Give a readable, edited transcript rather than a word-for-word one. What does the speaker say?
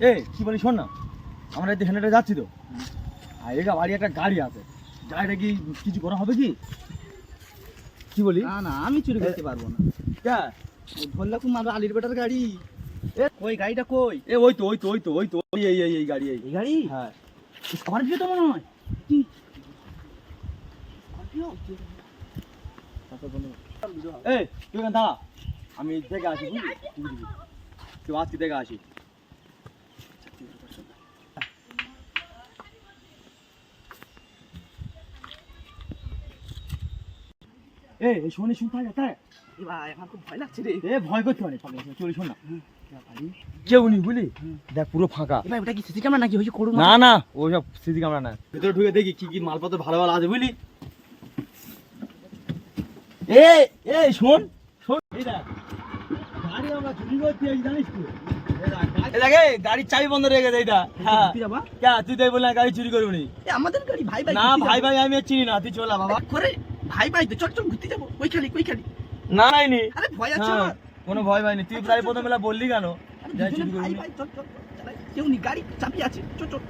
এ কি বলি শোন না, আমরা এই হেঁটে যাচ্ছি তো, আর এগা বাড়ি একটা গাড়ি আছে, গাড়িটা কি কিছু করা হবে কি? কি বলি? না না, আমি চুরি করতে পারবো না। ক্যা? ধরলা কুমার আলির বেটার গাড়ি। এ কই গাড়িটা কই? এ ওই তো ওই তো ওই তো ওই তো এই গাড়ি এই এই গাড়ি? হ্যাঁ। স্করপিও তো মনে হয়। কি স্করপিও? এই তুই এখানে দাঁড়া, আমি দেখে আসি বুঝলি, তুই আসছি দেখে আসি। এই শোনে শুনতে হয় তাই? এ ভাই আমার খুব ভয় লাগছে রে। এ ভয় করতে পারে, চলি শোন না, কেউ নেই বুঝলি, দেখ পুরো ফাঁকা। এ ভাই ওটা কি সিসি ক্যামেরা নাকি হইছে করুন? না না ওসব সিসি ক্যামেরা না, ভিতরে ঢুকে দেখি কি কি মালপত্র ভালো ভালো আছে বুঝলি। এই শোন শোন, এই দেখ গাড়ি আমরা চুরি করতে এই জানিস তুই, এই দেখ এই গাড়ির চাবি বন্ধ রেখে দে এটা। হ্যাঁ তুই যাবা? কে তুই তাই বললি না গাড়ি চুরি করবি? এ আমাদের গাড়ি ভাই ভাই। না ভাই ভাই আমি আর চিনি না, তুই চল বাবা। করে ভাই ভাই তো চল চল ঘুরতে যাবো। কই খালি। না নাইনি, আরে ভয় আছে হ্যাঁ, আমার। কোনো ভয় পাইনি, তুই প্রায় প্রথম বেলা বললি কেন আরে যাই দুজনে চুরি ভাই করবি? ভাই চল চল। চালাই কেউ নি, গাড়ি চাবি আছে, চল চল।